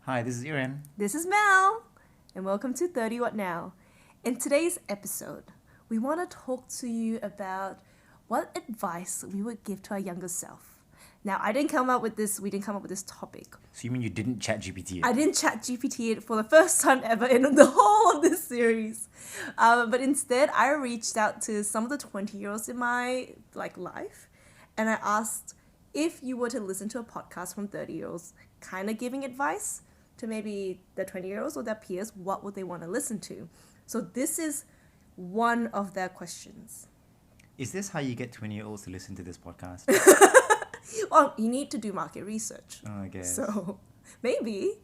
Hi, this is Iran. This is Mel, and welcome to 30 What Now. In today's episode, we want to talk to you about what advice we would give to our younger self. Now, we didn't come up with this topic. So you mean you didn't chat GPT it? I didn't chat GPT it for the first time ever in the whole of this series. But instead, I reached out to some of the 20-year-olds in my life, and I asked if you were to listen to a podcast from 30-year-olds kind of giving advice to maybe the 20-year-olds or their peers, what would they want to listen to? So this is one of their questions. Is this how you get 20-year-olds to listen to this podcast? Well, you need to do market research. Oh, I guess. So maybe.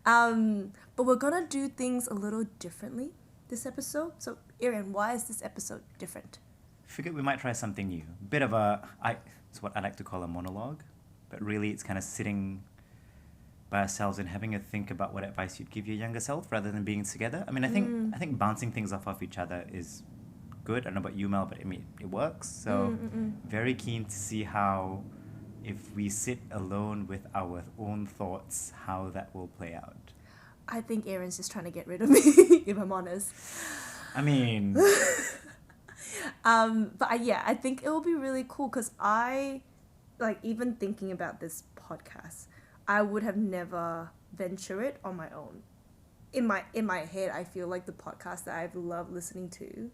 But we're going to do things a little differently this episode. So, Erin, why is this episode different? Figured we might try something new. It's what I like to call a monologue, but really it's kind of sitting by ourselves and having a think about what advice you'd give your younger self rather than being together. I mean, I think bouncing things off each other is good. I don't know about you, Mel, but I mean, it works. So very keen to see how, if we sit alone with our own thoughts, how that will play out. I think Erin's just trying to get rid of me, if I'm honest. I mean, I think it will be really cool because even thinking about this podcast, I would have never ventured it on my own. In my head, I feel like the podcasts that I've loved listening to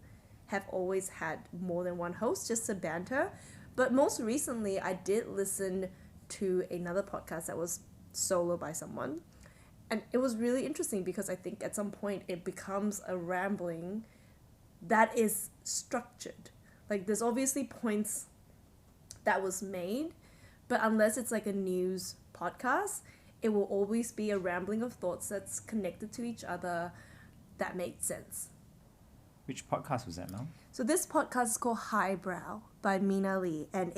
have always had more than one host just to banter. But most recently, I did listen to another podcast that was solo by someone. And it was really interesting because I think at some point it becomes a rambling that is structured. Like, there's obviously points that was made, but unless it's like a news podcast, it will always be a rambling of thoughts that's connected to each other that makes sense. which podcast was that, Mel? So this podcast is called Highbrow by Mina Lee, and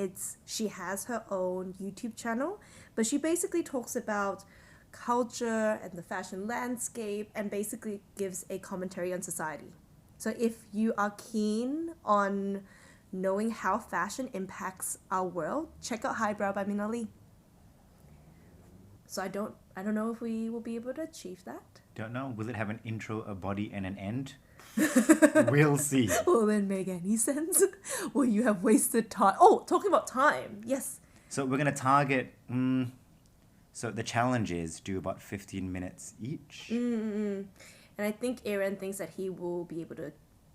she has her own YouTube channel, but she basically talks about culture and the fashion landscape and basically gives a commentary on society. So if you are keen on knowing how fashion impacts our world, check out Highbrow by Mina Lee. So I don't know if we will be able to achieve that. Don't know. Will it have an intro, a body, and an end? We'll see. Will it make any sense? Will you have wasted time? Oh, talking about time. Yes. So we're going to target... so the challenge is do about 15 minutes each. And I think Aaron thinks that he will be able to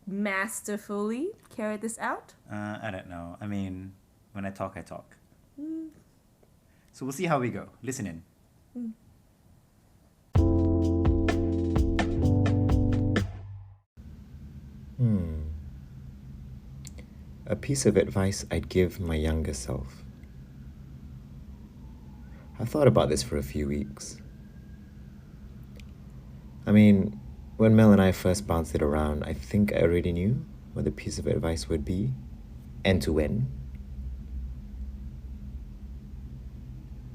masterfully carry this out. I don't know. I mean, when I talk, I talk. So we'll see how we go. Listen in. A piece of advice I'd give my younger self. I thought about this for a few weeks. I mean, when Mel and I first bounced it around, I think I already knew what the piece of advice would be and to when.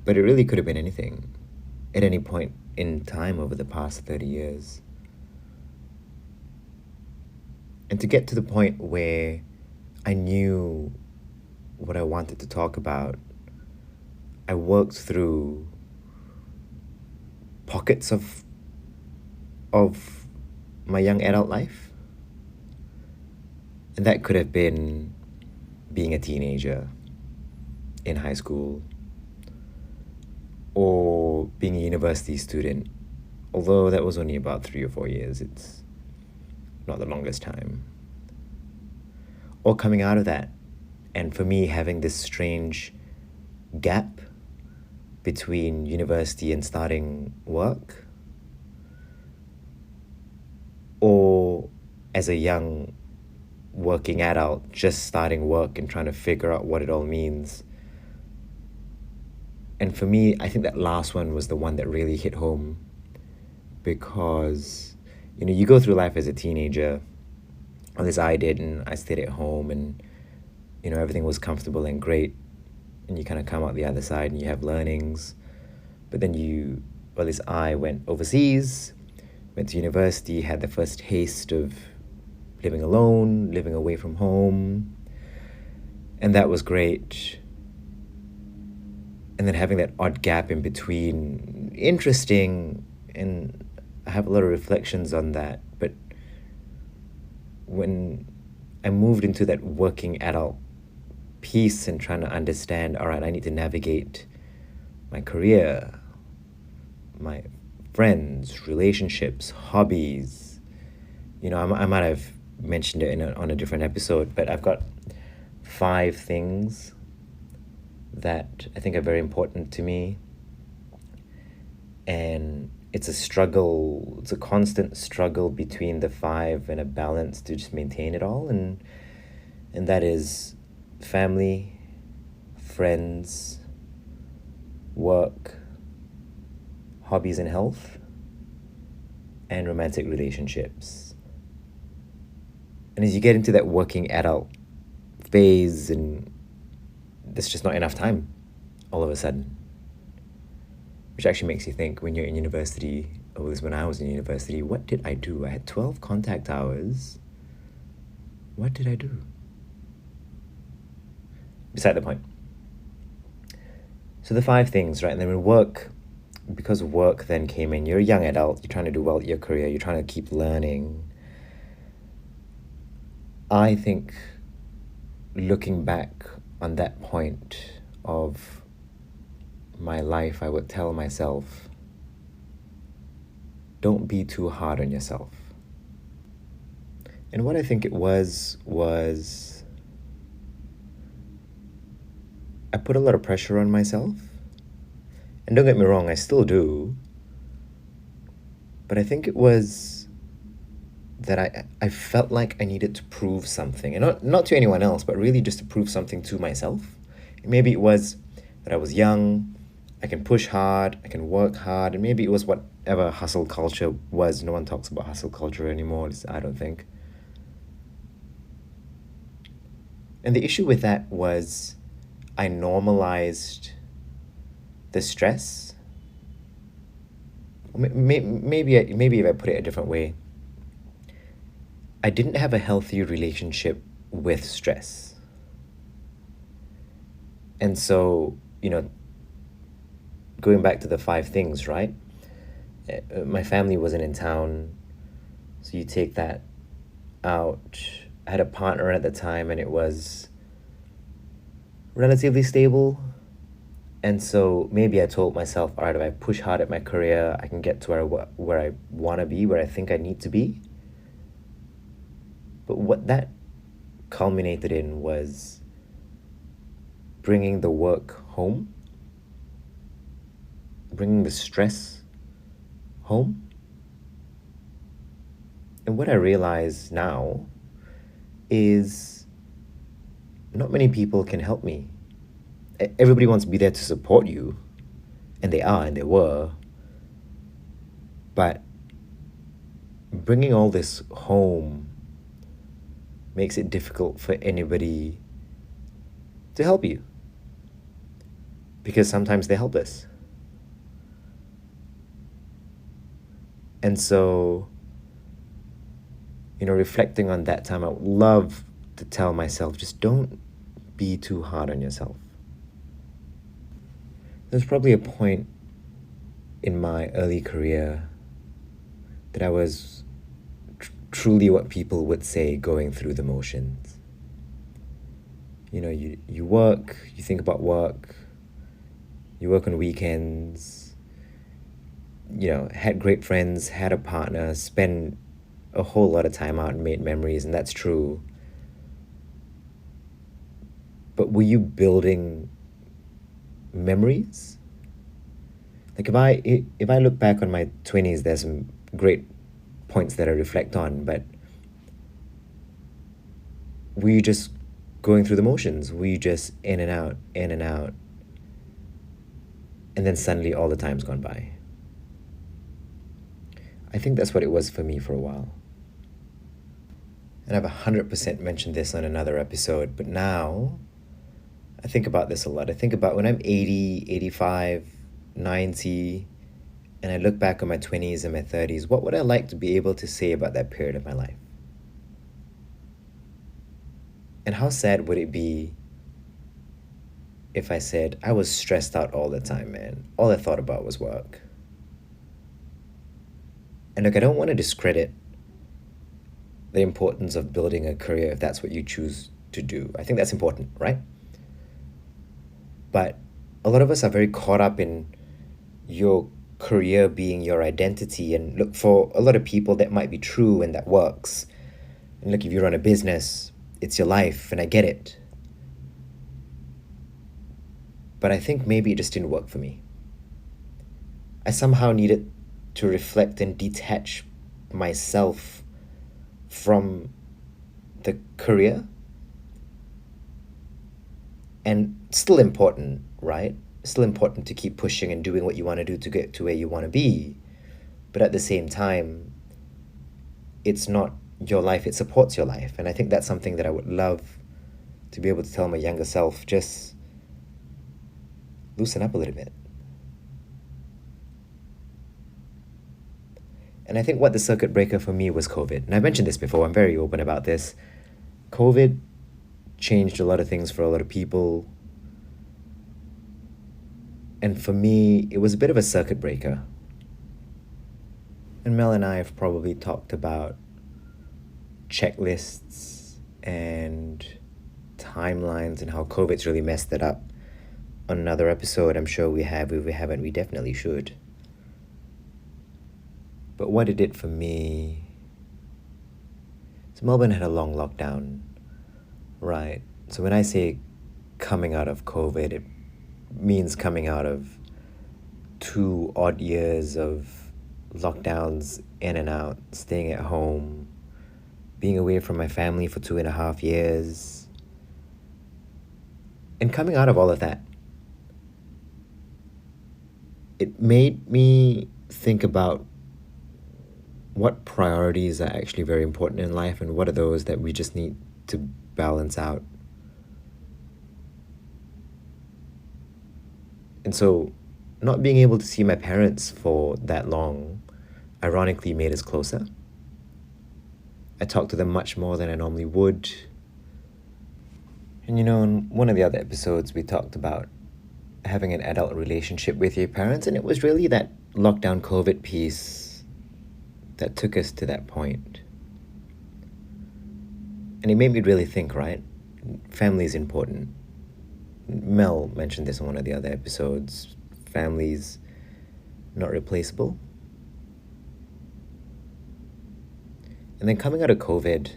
But it really could have been anything, at any point in time over the past 30 years. And to get to the point where I knew what I wanted to talk about, I worked through pockets of my young adult life. And that could have been being a teenager in high school or being a university student, although that was only about 3 or 4 years. It's not the longest time. Or coming out of that, and for me having this strange gap between university and starting work, or as a young working adult just starting work and trying to figure out what it all means. And for me, I think that last one was the one that really hit home, because you go through life as a teenager, or at least I did, and I stayed at home, and everything was comfortable and great, and you kind of come out the other side and you have learnings. But then or at least I went overseas, went to university, had the first taste of living alone, living away from home, and that was great. And then having that odd gap in between, interesting and I have a lot of reflections on that. But when I moved into that working adult piece and trying to understand, all right, I need to navigate my career, my friends, relationships, hobbies. I might have mentioned it on a different episode, but I've got 5 things that I think are very important to me. And it's a struggle, it's a constant struggle between the 5 and a balance to just maintain it all. And that is family, friends, work, hobbies and health, and romantic relationships. And as you get into that working adult phase, and there's just not enough time all of a sudden, which actually makes you think when you're in university, or at least when I was in university, what did I do? I had 12 contact hours. What did I do? Beside the point. So the 5 things, right? And then when work, because work then came in, you're a young adult, you're trying to do well at your career, you're trying to keep learning. I think looking back on that point of my life, I would tell myself, don't be too hard on yourself. And what I think it was I put a lot of pressure on myself. And don't get me wrong, I still do. But I think it was that I felt like I needed to prove something. And not to anyone else, but really just to prove something to myself. Maybe it was that I was young, I can push hard, I can work hard, and maybe it was whatever hustle culture was. No one talks about hustle culture anymore, I don't think. And the issue with that was I normalized the stress. Maybe if I put it a different way, I didn't have a healthy relationship with stress. And so, going back to the 5 things, right? My family wasn't in town, so you take that out. I had a partner at the time, and it was relatively stable. And so maybe I told myself, all right, if I push hard at my career, I can get to where I want to be, where I think I need to be. But what that culminated in was bringing the work home, bringing the stress home. And what I realize now is not many people can help me. Everybody wants to be there to support you, and they are, and they were. But bringing all this home makes it difficult for anybody to help you, because sometimes they're helpless. And so, reflecting on that time, I would love to tell myself, just don't be too hard on yourself. There's probably a point in my early career that I was truly what people would say going through the motions. You work, you think about work, you work on weekends, had great friends, had a partner, spent a whole lot of time out and made memories, and that's true. But were you building memories? Like if I look back on my 20s, there's some great points that I reflect on, but were you just going through the motions? Were you just in and out, and then suddenly all the time's gone by? I think that's what it was for me for a while. And I've 100% mentioned this on another episode, but now I think about this a lot. I think about when I'm 80, 85, 90, and I look back on my 20s and my 30s, what would I like to be able to say about that period of my life? And how sad would it be if I said, I was stressed out all the time, man. All I thought about was work. And look, I don't want to discredit the importance of building a career if that's what you choose to do. I think that's important, right? But a lot of us are very caught up in your career being your identity. And look, for a lot of people, that might be true and that works. And look, if you run a business, it's your life, and I get it. But I think maybe it just didn't work for me. I somehow needed to reflect and detach myself from the career. And still important, right? Still important to keep pushing and doing what you want to do to get to where you want to be. But at the same time, it's not your life, it supports your life. And I think that's something that I would love to be able to tell my younger self, just loosen up a little bit. And I think what the circuit breaker for me was COVID. And I mentioned this before, I'm very open about this. COVID changed a lot of things for a lot of people. And for me, it was a bit of a circuit breaker. And Mel and I have probably talked about checklists and timelines and how COVID's really messed it up. On another episode, I'm sure we have. If we haven't, we definitely should. But what it did for me... So Melbourne had a long lockdown, right? So when I say coming out of COVID, it means coming out of 2 odd years of lockdowns in and out, staying at home, being away from my family for 2.5 years. And coming out of all of that, it made me think about what priorities are actually very important in life and what are those that we just need to balance out. And so not being able to see my parents for that long ironically made us closer. I talked to them much more than I normally would. And in one of the other episodes, we talked about having an adult relationship with your parents, and it was really that lockdown COVID piece that took us to that point. And it made me really think, right? Family is important. Mel mentioned this in one of the other episodes. Family's not replaceable. And then coming out of COVID,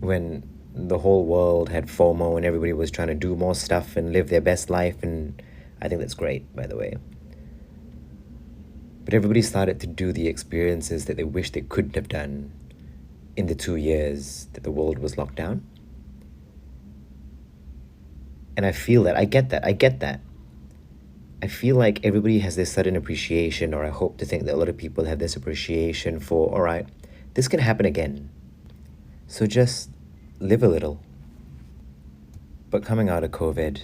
when the whole world had FOMO and everybody was trying to do more stuff and live their best life, and I think that's great, by the way. But everybody started to do the experiences that they wish they couldn't have done in the 2 years that the world was locked down. And I feel that, I get that. I feel like everybody has this sudden appreciation, or I hope to think that a lot of people have this appreciation for, all right, this can happen again. So just live a little. But coming out of COVID,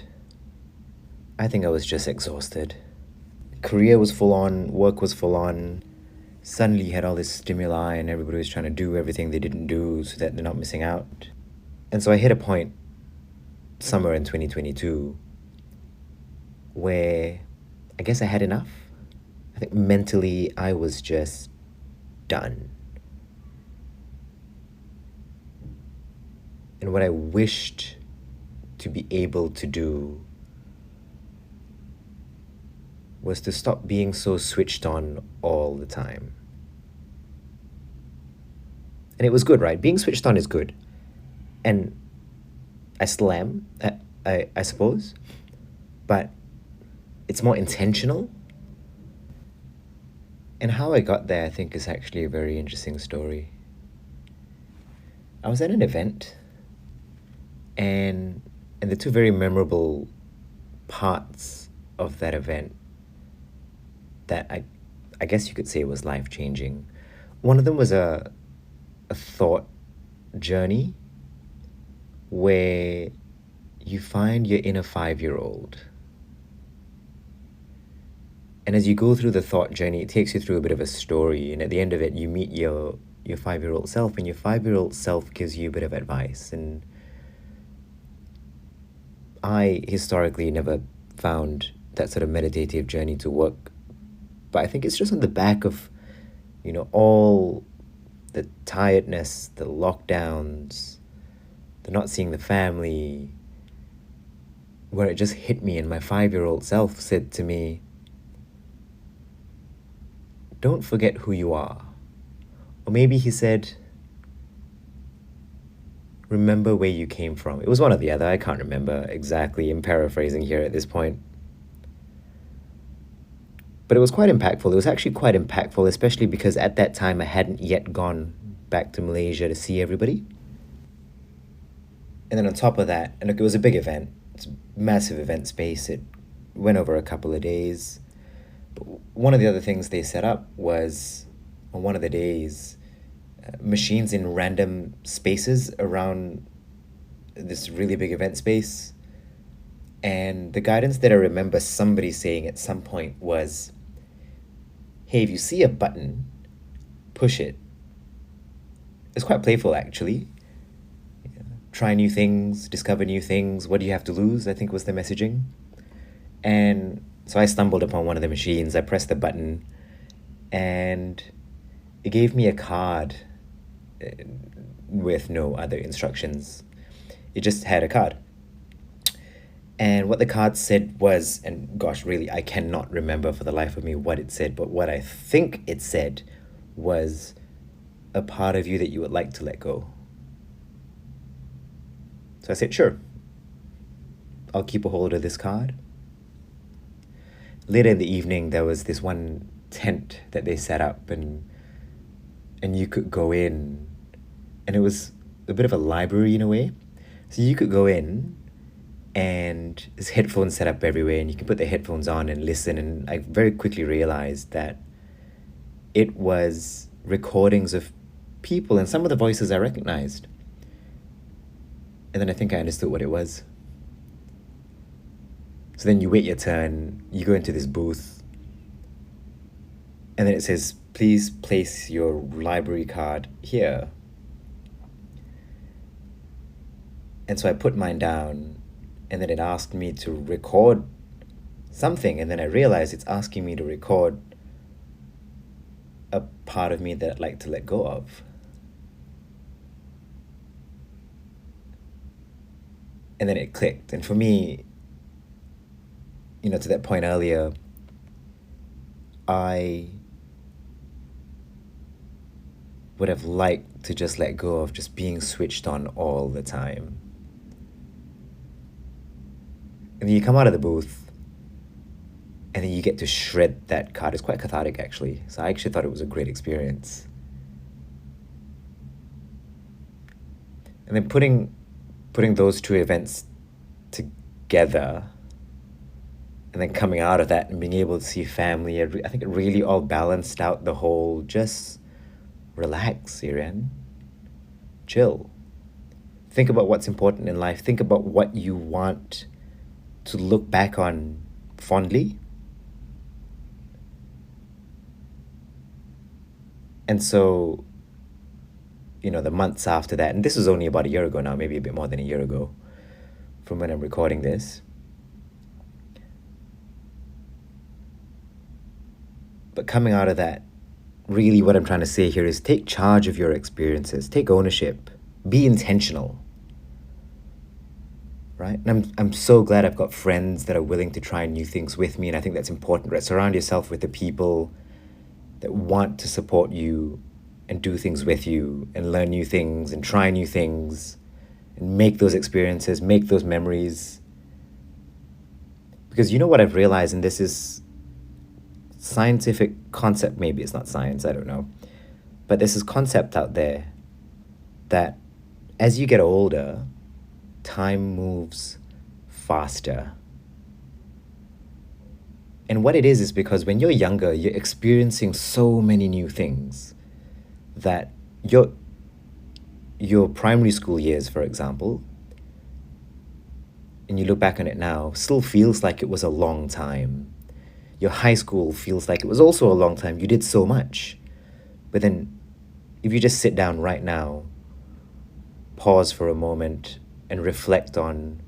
I think I was just exhausted. Career was full on, work was full on. Suddenly you had all this stimuli and everybody was trying to do everything they didn't do so that they're not missing out. And so I hit a point somewhere in 2022 where I guess I had enough. I think mentally I was just done. And what I wished to be able to do was to stop being so switched on all the time. And it was good, right? Being switched on is good. And I still am, I suppose. But it's more intentional. And how I got there, I think, is actually a very interesting story. I was at an event, and the 2 very memorable parts of that event that I guess you could say was life-changing. One of them was a thought journey where you find your inner 5-year-old. And as you go through the thought journey, it takes you through a bit of a story, and at the end of it, you meet your 5-year-old self, and your 5-year-old self gives you a bit of advice. And I historically never found that sort of meditative journey to work, but I think it's just on the back of All the tiredness, the lockdowns, the not seeing the family, where it just hit me, and my 5-year-old self said to me, don't forget who you are. Or maybe he said, remember where you came from. It was one or the other. I can't remember exactly. I'm paraphrasing here at this point. But it was quite impactful. It was actually quite impactful, especially because at that time I hadn't yet gone back to Malaysia to see everybody. And then on top of that, and look, it was a big event. It's a massive event space. It went over a couple of days. But one of the other things they set up was, on one of the days, machines in random spaces around this really big event space. And the guidance that I remember somebody saying at some point was, hey, if you see a button, push it. It's quite playful, actually. Try new things, discover new things. What do you have to lose, I think was the messaging. And so I stumbled upon one of the machines. I pressed the button, and it gave me a card with no other instructions. It just had a card. And what the card said was, and gosh, really, I cannot remember for the life of me what it said, but what I think it said was a part of you that you would like to let go. So I said, sure, I'll keep a hold of this card. Later in the evening, there was this one tent that they set up, and you could go in, and it was a bit of a library in a way. So you could go in, and there's headphones set up everywhere, and you can put the headphones on and listen. And I very quickly realized that it was recordings of people, and some of the voices I recognized. And then I think I understood what it was. So then you wait your turn, you go into this booth, and then it says, please place your library card here. And so I put mine down, and then it asked me to record something, and then I realized it's asking me to record a part of me that I'd like to let go of. And then it clicked. And for me, to that point earlier, I would have liked to just let go of just being switched on all the time. And then you come out of the booth, and then you get to shred that card. It's quite cathartic, actually. So I actually thought it was a great experience. And then putting those two events together, and then coming out of that and being able to see family, I think it really all balanced out the whole just relax, Iran. Chill. Think about what's important in life. Think about what you want to look back on fondly. And so, the months after that, and this was only about a year ago now, maybe a bit more than a year ago from when I'm recording this. But coming out of that, really what I'm trying to say here is take charge of your experiences, take ownership, be intentional, right? And I'm so glad I've got friends that are willing to try new things with me, and I think that's important, right? Surround yourself with the people that want to support you and do things with you and learn new things and try new things and make those experiences, make those memories. Because what I've realized, and this is scientific concept, maybe it's not science, I don't know, but there's this concept out there that as you get older, time moves faster. And what it is because when you're younger, you're experiencing so many new things that your primary school years, for example, and you look back on it now, still feels like it was a long time. Your high school feels like it was also a long time. You did so much. But then if you just sit down right now, pause for a moment and reflect on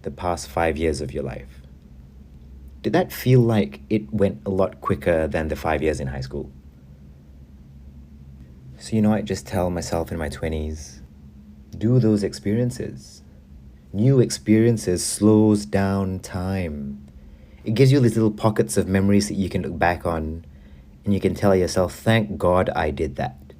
the past 5 years of your life, did that feel like it went a lot quicker than the 5 years in high school? So, I just tell myself in my 20s, do those experiences. New experiences slows down time. It gives you these little pockets of memories that you can look back on and you can tell yourself, thank God I did that.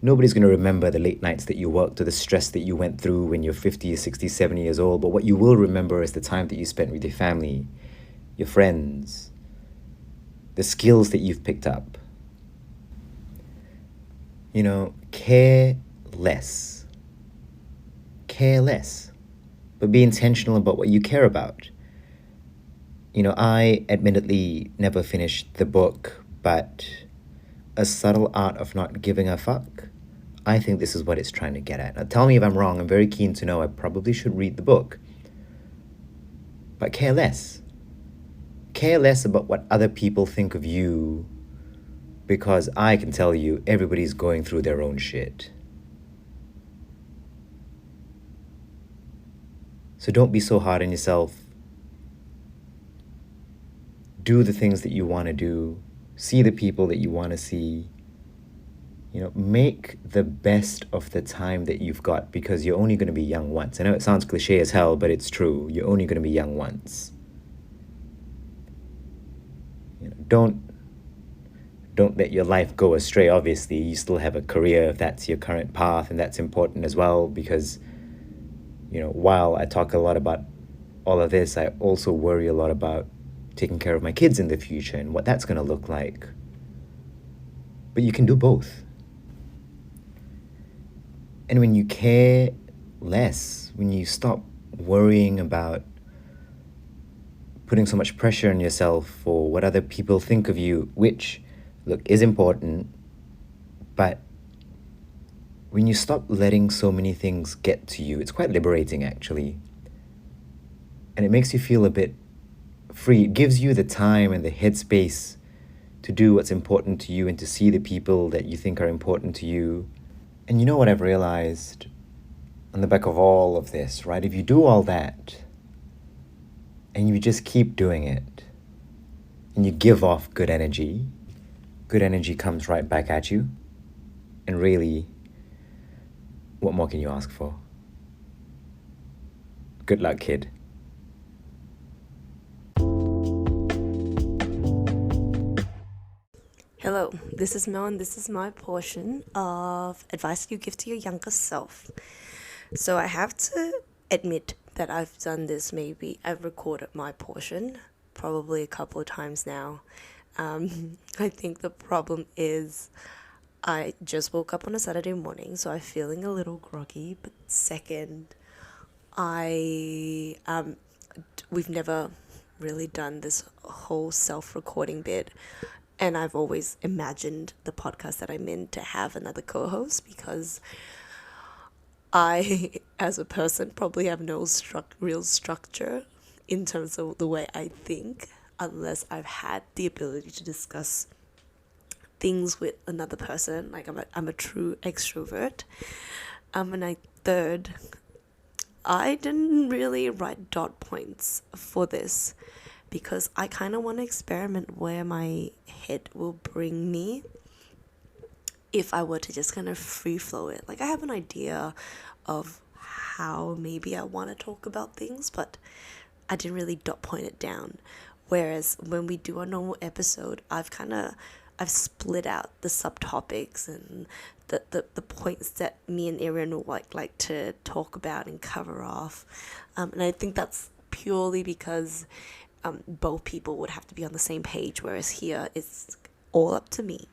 Nobody's going to remember the late nights that you worked or the stress that you went through when you're 50, 60, 70 years old, but what you will remember is the time that you spent with your family, your friends, the skills that you've picked up. Care less. Care less. But be intentional about what you care about. I admittedly never finished the book, but A Subtle Art of Not Giving a Fuck, I think this is what it's trying to get at. Now, tell me if I'm wrong. I'm very keen to know. I probably should read the book. But care less. Care less about what other people think of you, because I can tell you everybody's going through their own shit. So don't be so hard on yourself. Do the things that you want to do. See the people that you want to see. Make the best of the time that you've got, because you're only going to be young once. I know it sounds cliche as hell, but it's true. You're only going to be young once. Don't let your life go astray. Obviously, you still have a career if that's your current path, and that's important as well, because while I talk a lot about all of this, I also worry a lot about taking care of my kids in the future and what that's going to look like. But you can do both. And when you care less, when you stop worrying about putting so much pressure on yourself for what other people think of you, which, look, is important, but when you stop letting so many things get to you, it's quite liberating, actually. And it makes you feel a bit free. It gives you the time and the headspace to do what's important to you and to see the people that you think are important to you. And you know what I've realized on the back of all of this, right? If you do all that and you just keep doing it and you give off good energy comes right back at you. And really, what more can you ask for? Good luck, kid. Hello, this is Mel, and this is my portion of advice you give to your younger self. So I have to admit that I've done this, I've recorded my portion probably a couple of times now. I think the problem is I just woke up on a Saturday morning, so I'm feeling a little groggy. But second, we've never really done this whole self-recording bit, and I've always imagined the podcast that I'm in to have another co-host, because I, as a person, probably have no real structure in terms of the way I think, unless I've had the ability to discuss things with another person. Like I'm a true extrovert. And third, I didn't really write dot points for this, because I kind of want to experiment where my head will bring me if I were to just kind of free flow it. Like, I have an idea of how maybe I want to talk about things, but I didn't really dot point it down. Whereas when we do a normal episode, I've split out the subtopics and the points that me and Erin will like to talk about and cover off. And I think that's purely because both people would have to be on the same page, whereas here it's all up to me.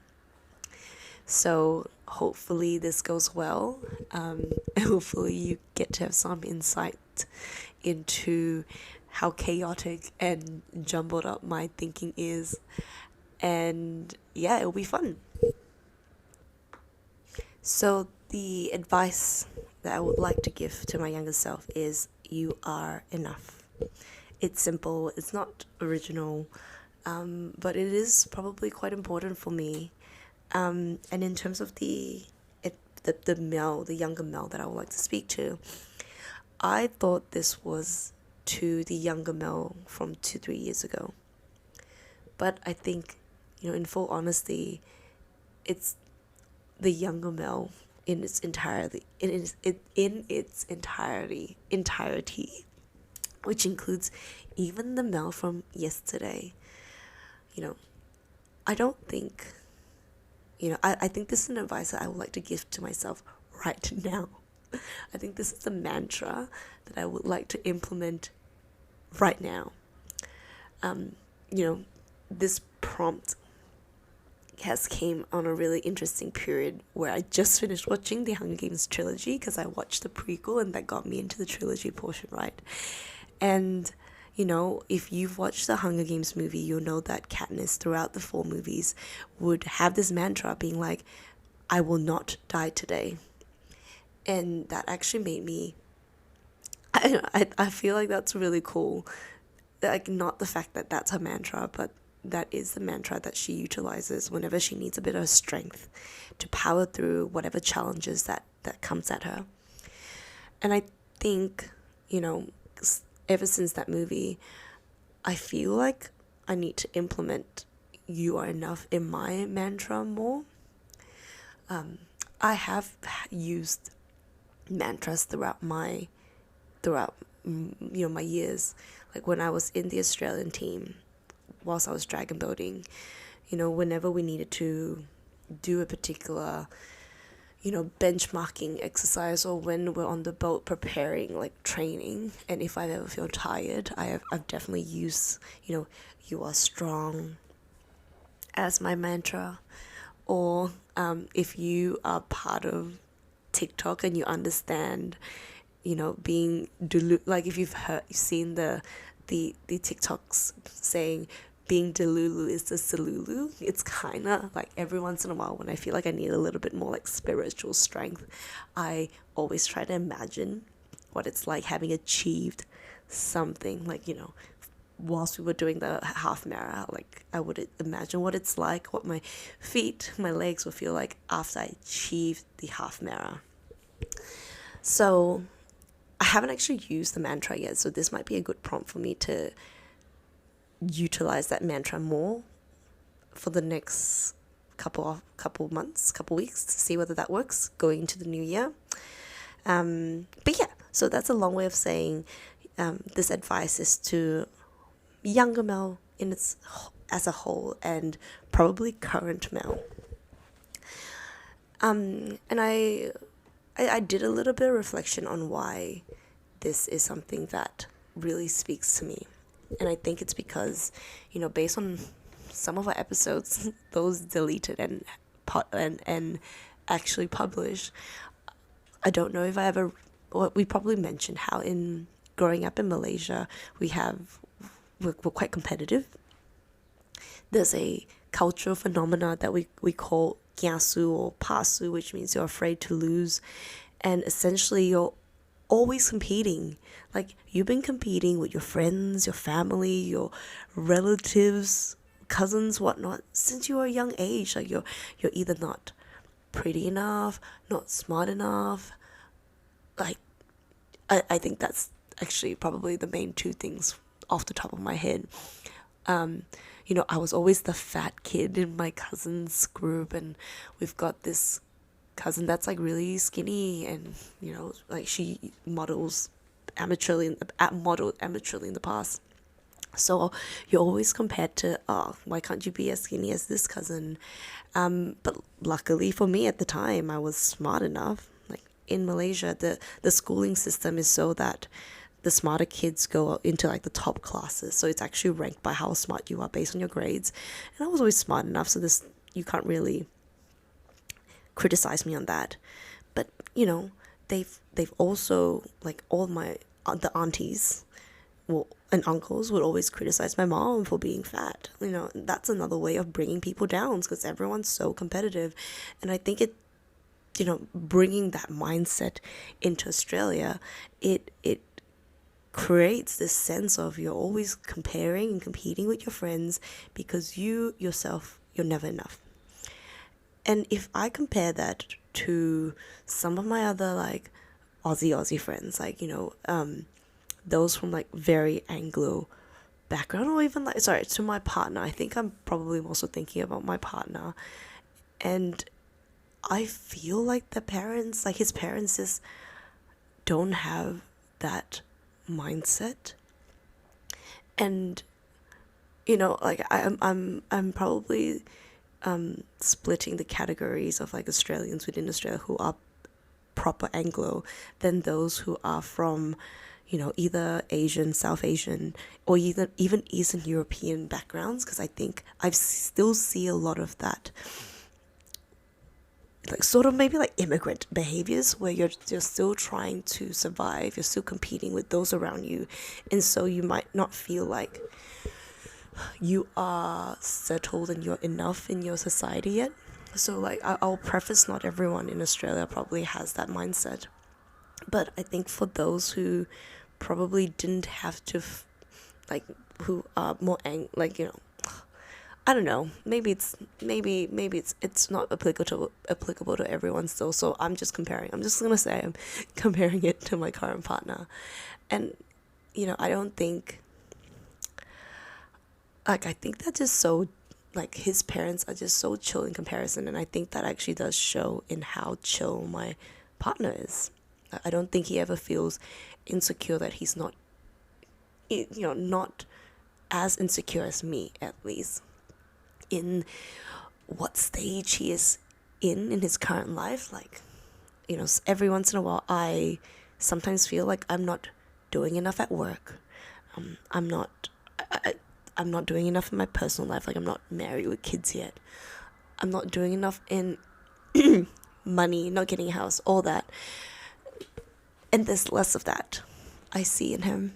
So hopefully this goes well. And hopefully you get to have some insight into how chaotic and jumbled up my thinking is. And yeah, it'll be fun. So the advice that I would like to give to my younger self is, you are enough. It's simple, it's not original, but it is probably quite important for me. And in terms of the younger Mel that I would like to speak to, I thought this was to the younger Mel from 2-3 years ago. But I think, in full honesty, it's the younger Mel in its entirety, which includes even the Mel from yesterday. You know, I don't think, I think this is an advice that I would like to give to myself right now. I think this is the mantra that I would like to implement right now. This prompt has came on a really interesting period where I just finished watching the Hunger Games trilogy, because I watched the prequel and that got me into the trilogy portion, right? And if you've watched the Hunger Games movie, you'll know that Katniss throughout the 4 movies would have this mantra being like, I will not die today. And that actually made me, I feel like that's really cool. Like, not the fact that that's her mantra, but that is the mantra that she utilizes whenever she needs a bit of strength to power through whatever challenges that comes at her. And I think, ever since that movie, I feel like I need to implement "you are enough" in my mantra more. I have used mantras throughout my years. Like when I was in the Australian team, whilst I was dragon boating, whenever we needed to do a particular benchmarking exercise, or when we're on the boat preparing, like training, and if I ever feel tired, I've definitely used "you are strong" as my mantra. Or if you are part of TikTok and you understand being like, if you've seen the TikToks saying being Delulu is the Salulu, it's kind of like every once in a while when I feel like I need a little bit more like spiritual strength, I always try to imagine what it's like having achieved something. Like, whilst we were doing the half marathon, like I would imagine what it's like, what my legs would feel like after I achieved the half marathon. So I haven't actually used the mantra yet, so this might be a good prompt for me to utilize that mantra more for the next couple months, couple weeks, to see whether that works going into the new year. But yeah, so that's a long way of saying this advice is to younger Mel as a whole, and probably current Mel. And I did a little bit of reflection on why this is something that really speaks to me. And I think it's because, based on some of our episodes, those deleted and actually published, I don't know if we probably mentioned how in growing up in Malaysia, we're quite competitive. There's a cultural phenomena that we call kiasu or pasu, which means you're afraid to lose. And essentially you're always competing. Like, you've been competing with your friends, your family, your relatives, cousins, whatnot, since you were a young age. Like, you're either not pretty enough, not smart enough. Like, I think that's actually probably the main 2 things off the top of my head. I was always the fat kid in my cousin's group, and we've got this cousin that's like really skinny, and like she modeled amateurly in the past. So you're always compared to, why can't you be as skinny as this cousin? But luckily for me at the time, I was smart enough. Like, in Malaysia, the schooling system is so that the smarter kids go into like the top classes, so it's actually ranked by how smart you are based on your grades. And I was always smart enough, so you can't really criticize me on that. But they've also, like, all the aunties and uncles would always criticize my mom for being fat. That's another way of bringing people down, because everyone's so competitive. And I think bringing that mindset into Australia, it creates this sense of you're always comparing and competing with your friends, because you yourself, you're never enough. And if I compare that to some of my other like Aussie friends, like those from like very Anglo background, or even like, sorry, to my partner, I think I'm probably also thinking about my partner. And I feel like his parents just don't have that mindset. And like I'm probably splitting the categories of like Australians within Australia who are proper Anglo than those who are from either Asian, South Asian, or even Eastern European backgrounds, because I think I still see a lot of that, like sort of maybe like immigrant behaviors where you're still trying to survive, you're still competing with those around you, and so you might not feel like you are settled and you're enough in your society yet. So like I'll preface, not everyone in Australia probably has that mindset, but I think for those who probably didn't have to like who are more I don't know, maybe it's not applicable to everyone still, so I'm just gonna say I'm comparing it to my current partner. And I don't think, like, I think that's just so, like, his parents are just so chill in comparison, and I think that actually does show in how chill my partner is. I don't think he ever feels insecure that he's not not as insecure as me, at least in what stage he is in his current life. Like, every once in a while I sometimes feel like I'm not doing enough at work. I'm not I'm not doing enough in my personal life. Like, I'm not married with kids yet. I'm not doing enough in money, not getting a house, all that. And there's less of that I see in him.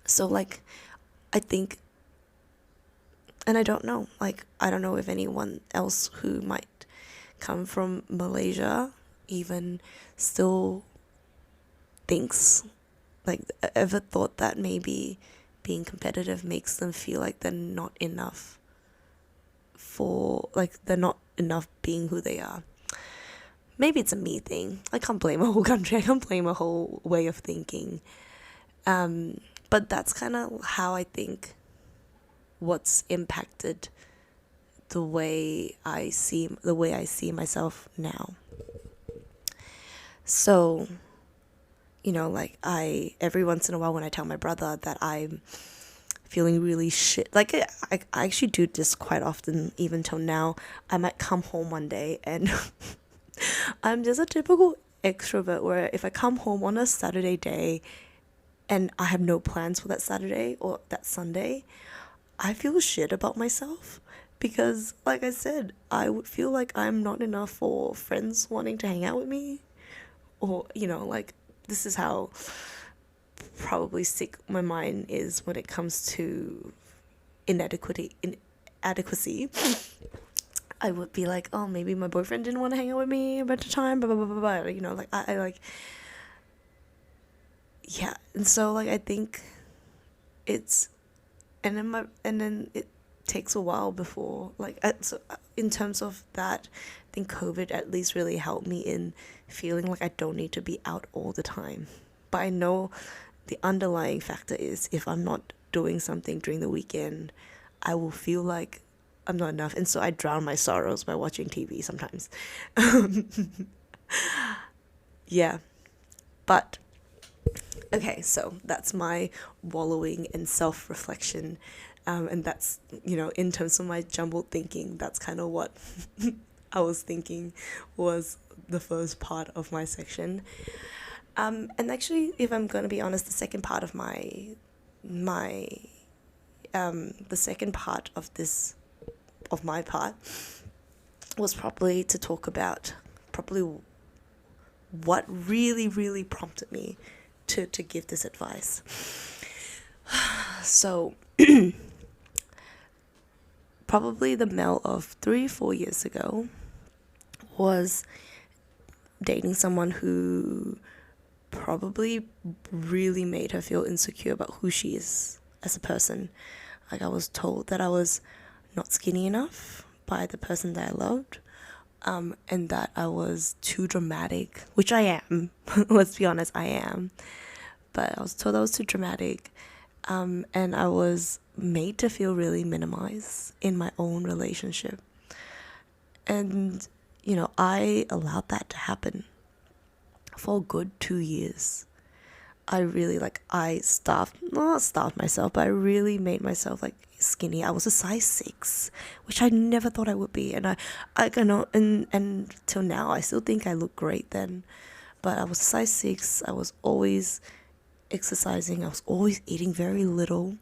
So, like, I think, and I don't know, like, I don't know if anyone else who might come from Malaysia even still thinks, like, ever thought that maybe being competitive makes them feel like they're not enough they're not enough being who they are. Maybe it's a me thing. I can't blame a whole country. I can't blame a whole way of thinking. But that's kind of how I think what's impacted the way I see myself now. So, like, every once in a while when I tell my brother that I'm feeling really shit, like, I actually do this quite often, even till now. I might come home one day and I'm just a typical extrovert where if I come home on a Saturday day and I have no plans for that Saturday or that Sunday, I feel shit about myself because, like I said, I would feel like I'm not enough for friends wanting to hang out with me, or, like, this is how probably sick my mind is when it comes to inadequacy. I would be like, oh, maybe my boyfriend didn't want to hang out with me at the time, blah, blah, blah, blah, blah. Like, I like, yeah. And so, like, I think it's, and then it takes a while before, like, so in terms of that, I think COVID at least really helped me in feeling like I don't need to be out all the time. But I know the underlying factor is if I'm not doing something during the weekend, I will feel like I'm not enough, and so I drown my sorrows by watching TV sometimes. Yeah, but okay, so that's my wallowing and self-reflection, and that's, in terms of my jumbled thinking, that's kind of what I was thinking was the first part of my section. And actually, if I'm going to be honest, the second part of the second part of my part was probably to talk about what really, really prompted me to give this advice. So, probably the Mel of 3-4 years ago was dating someone who probably really made her feel insecure about who she is as a person. Like, I was told that I was not skinny enough by the person that I loved, and that I was too dramatic, which I am. Let's be honest, I am. But I was told I was too dramatic, and I was made to feel really minimized in my own relationship. And, you know, I allowed that to happen for a good 2 years. I really I not starved myself, but I really made myself like skinny. I was a size 6, which I never thought I would be. And I you know, and till now, I still think I look great then. But I was a size 6. I was always exercising. I was always eating very little.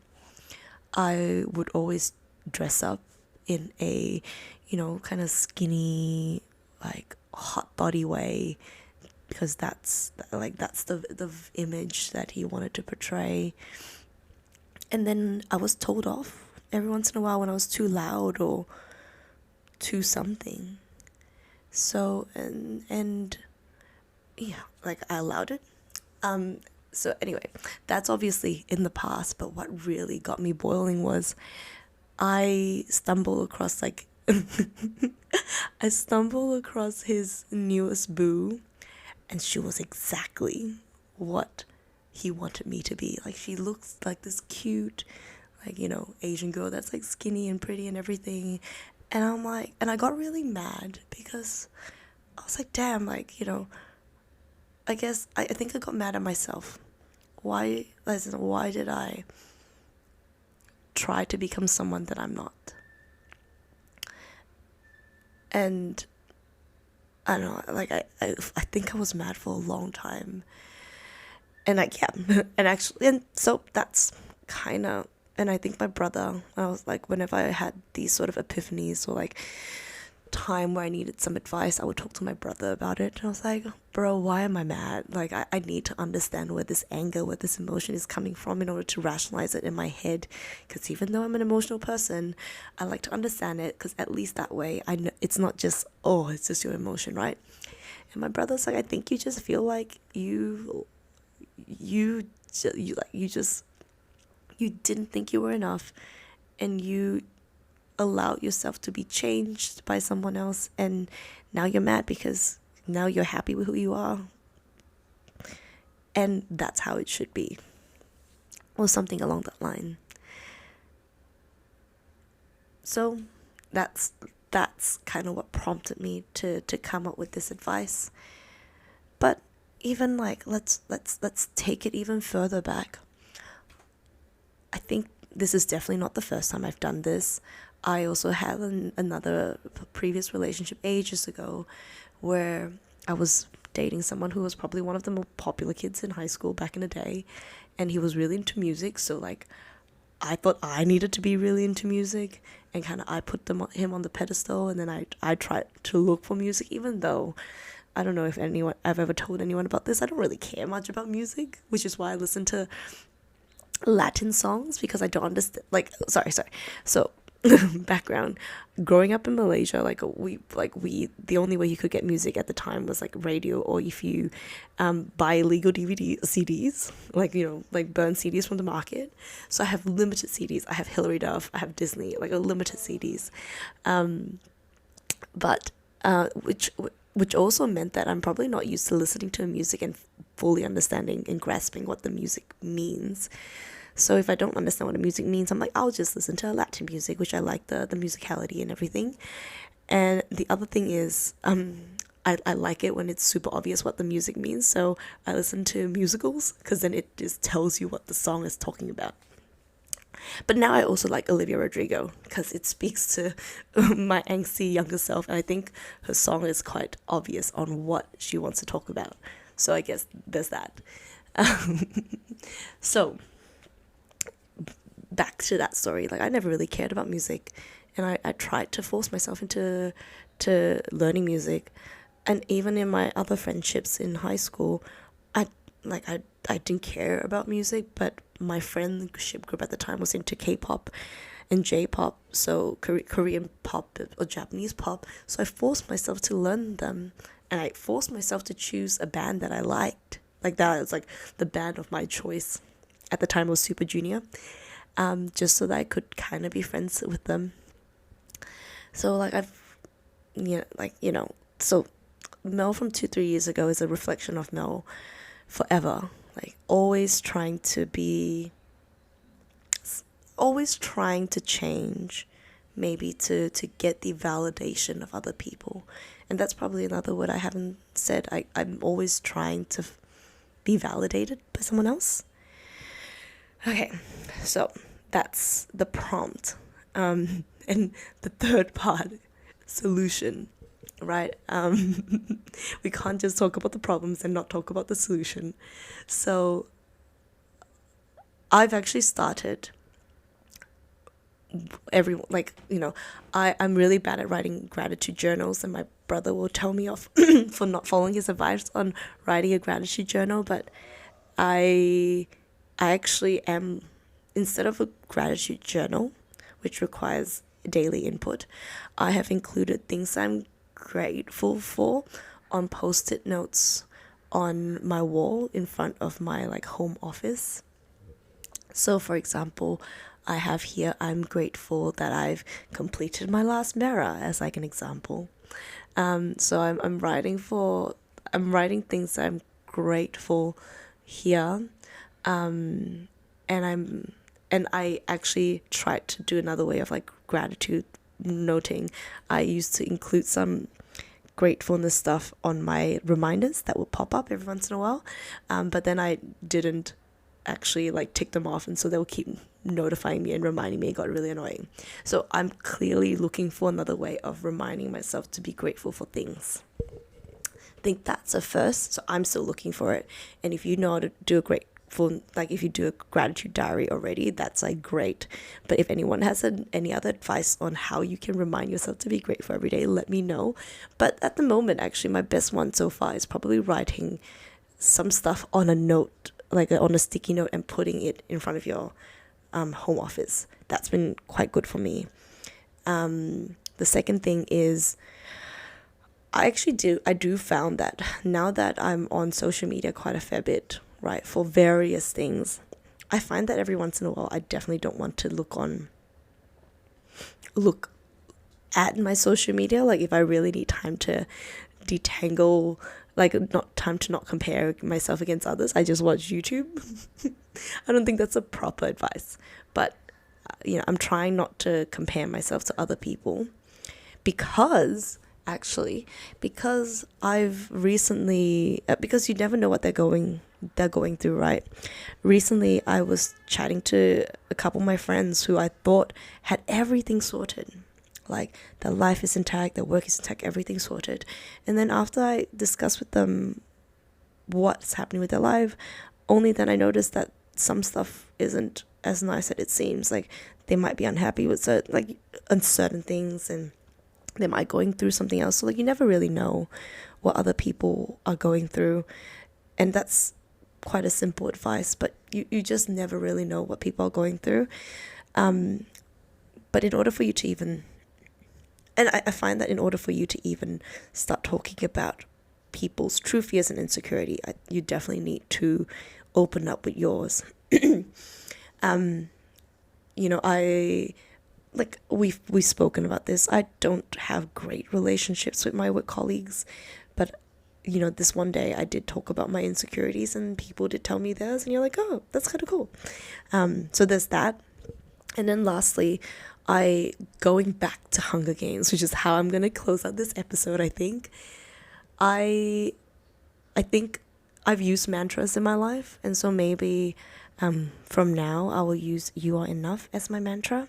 I would always dress up in a, you know, kind of skinny, like hot body way, because that's the image that he wanted to portray. And then I was told off every once in a while when I was too loud or too something. So and yeah, like I allowed it. So anyway, that's obviously in the past, but what really got me boiling was I stumbled across I stumbled across his newest boo, and she was exactly what he wanted me to be. Like, she looks like this cute, like, you know, Asian girl that's like skinny and pretty and everything. And I'm like, and I got really mad because I was like, damn, like, you know, I guess I think I got mad at myself. Why did I try to become someone that I'm not? And I don't know, like I think I was mad for a long time. And and so that's kind of, and I think my brother, I was like, whenever I had these sort of epiphanies or like time where I needed some advice, I would talk to my brother about it. And I was like, bro, why am I mad? Like, I need to understand where this anger, where this emotion is coming from in order to rationalize it in my head. Because even though I'm an emotional person, I like to understand it, because at least that way I know it's not just, oh, it's just your emotion, right? And my brother's like, I think you just feel like you didn't think you were enough, and you allowed yourself to be changed by someone else, and now you're mad because now you're happy with who you are, and that's how it should be, or something along that line. So that's kind of what prompted me to come up with this advice. But even like let's take it even further back. I think this is definitely not the first time I've done this. I also had another previous relationship ages ago where I was dating someone who was probably one of the more popular kids in high school back in the day, and he was really into music. So like, I thought I needed to be really into music, and kind of I put him on the pedestal, and then I tried to look for music, even though I don't know if I've ever told anyone about this. I don't really care much about music, which is why I listen to Latin songs, because I don't understand. Like, sorry. So, background: growing up in Malaysia, the only way you could get music at the time was like radio, or if you buy illegal DVD CDs, like, you know, like burn CDs from the market. So I have limited CDs. I have Hilary Duff. I have Disney, like a limited CDs, but which also meant that I'm probably not used to listening to music and fully understanding and grasping what the music means. So if I don't understand what the music means, I'm like, I'll just listen to Latin music, which I like the musicality and everything. And the other thing is, I like it when it's super obvious what the music means. So I listen to musicals, because then it just tells you what the song is talking about. But now I also like Olivia Rodrigo, because it speaks to my angsty younger self. And I think her song is quite obvious on what she wants to talk about. So I guess there's that. So back to that story. Like, I never really cared about music, and I tried to force myself into learning music. And even in my other friendships in high school, I didn't care about music, but my friendship group at the time was into K-pop and J-pop, so Korean pop or Japanese pop. So I forced myself to learn them, and I forced myself to choose a band that I liked. Like, that was like the band of my choice. At the time, it was Super Junior, just so that I could kind of be friends with them. So like so Mel from 2-3 years ago is a reflection of Mel forever. Like, always trying to change, maybe to get the validation of other people. And that's probably another word I haven't said. I'm always trying to be validated by someone else. Okay, so that's the prompt. And the third part, solution, right? We can't just talk about the problems and not talk about the solution. So I've actually started I'm really bad at writing gratitude journals, and my brother will tell me off for not following his advice on writing a gratitude journal. But I actually am, instead of a gratitude journal, which requires daily input, I have included things I'm grateful for on post-it notes on my wall in front of my home office. So for example, I have here, I'm grateful that I've completed my last mirror, as an example. So I'm writing things that I'm grateful here. And I actually tried to do another way of gratitude noting. I used to include some gratefulness stuff on my reminders that would pop up every once in a while. But then I didn't actually tick them off, and so they'll keep notifying me and reminding me. It got really annoying. So I'm clearly looking for another way of reminding myself to be grateful for things. I think that's a first, so I'm still looking for it. And if you know how to do a grateful, if you do a gratitude diary already, that's great. But if anyone has any other advice on how you can remind yourself to be grateful every day, let me know. But at the moment, actually, my best one so far is probably writing some stuff on a note, on a sticky note, and putting it in front of your home office. That's been quite good for me. The second thing is, I do found that now that I'm on social media quite a fair bit, right, for various things, I find that every once in a while I definitely don't want to look at my social media. If I really need time to detangle, not time to not compare myself against others, I just watch YouTube. I don't think that's a proper advice, but I'm trying not to compare myself to other people because I've recently, because you never know what they're going through, right? Recently, I was chatting to a couple of my friends who I thought had everything sorted. Their life is intact, their work is intact, everything's sorted. And then after I discussed with them what's happening with their life, only then I noticed that some stuff isn't as nice as it seems. They might be unhappy with uncertain things, and they might be going through something else. So you never really know what other people are going through. And that's quite a simple advice, but you just never really know what people are going through. But in order for you to even, and I find that in order for you to even start talking about people's true fears and insecurity, you definitely need to open up with yours. We've spoken about this. I don't have great relationships with my work colleagues, but this one day I did talk about my insecurities, and people did tell me theirs, and you're like, oh, that's kind of cool. So there's that. And then lastly, going back to Hunger Games, which is how I'm going to close out this episode, I think. I think I've used mantras in my life, and so maybe from now I will use "You Are Enough" as my mantra.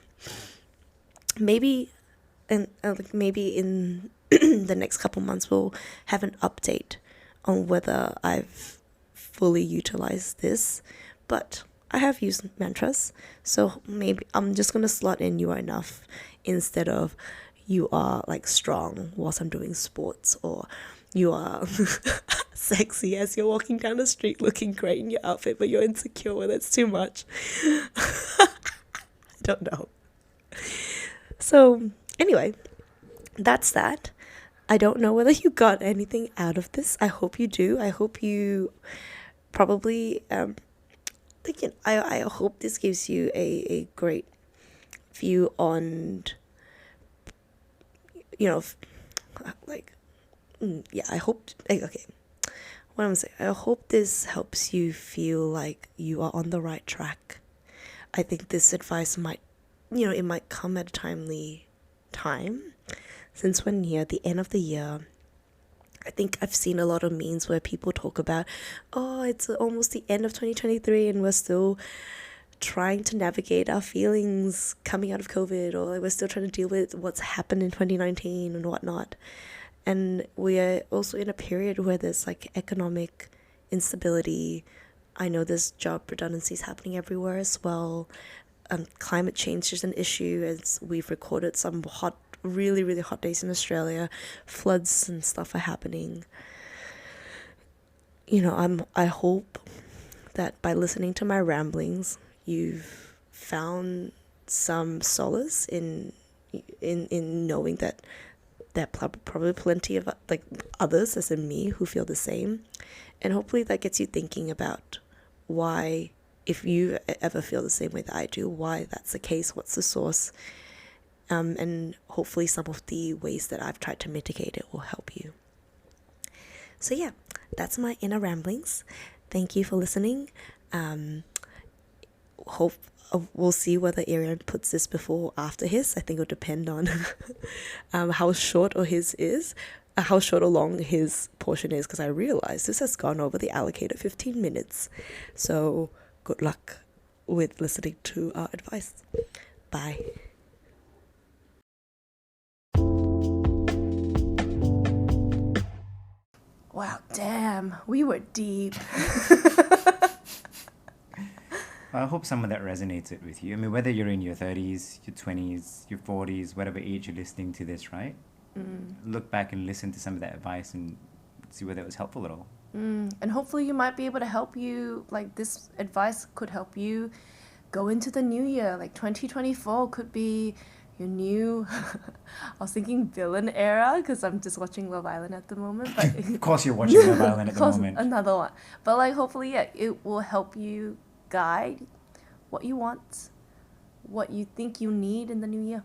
Maybe in the next couple months we'll have an update on whether I've fully utilized this, but I have used mantras, so maybe I'm just gonna slot in "You Are Enough" instead of "You Are strong" whilst I'm doing sports, or "You are sexy" as you're walking down the street looking great in your outfit, but you're insecure when it's too much. I don't know. So anyway, that's that. I don't know whether you got anything out of this. I hope you do. I hope you probably I hope this gives you a great view on I hope, okay, what I'm saying, I hope this helps you feel like you are on the right track. I think this advice might, it might come at a timely time, since we're near the end of the year, I think I've seen a lot of memes where people talk about, oh, it's almost the end of 2023 and we're still trying to navigate our feelings coming out of COVID, or like we're still trying to deal with what's happened in 2019 and whatnot. And we are also in a period where there's like economic instability. I know there's job redundancies happening everywhere as well. Climate change is an issue, as we've recorded some really, really hot days in Australia. Floods and stuff are happening. I hope that by listening to my ramblings, you've found some solace in knowing that there are probably plenty of like others, as in me, who feel the same. And hopefully that gets you thinking about why, if you ever feel the same way that I do, why that's the case, what's the source, and hopefully some of the ways that I've tried to mitigate it will help you. So yeah, that's my inner ramblings. Thank you for listening. Hope we'll see whether Arian puts this before or after his. I think it'll depend on how short or how short or long his portion is, because I realized this has gone over the allocated 15 minutes. So good luck with listening to our advice. Bye. Wow, damn, we were deep. I hope some of that resonated with you. I mean, whether you're in your 30s, your 20s, your 40s, whatever age you're listening to this, right? Look back and listen to some of that advice and see whether it was helpful at all. And hopefully you might be able to help you, like this advice could help you go into the new year. Like 2024 could be your new, I was thinking villain era, because I'm just watching Love Island at the moment. But Of course you're watching Love Island at the moment. Another one. But like hopefully, yeah, it will help you guide what you want, what you think you need in the new year.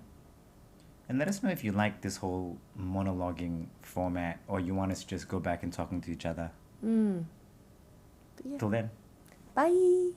And let us know if you like this whole monologuing format, or you want us to just go back and talking to each other. But yeah. Till then. Bye.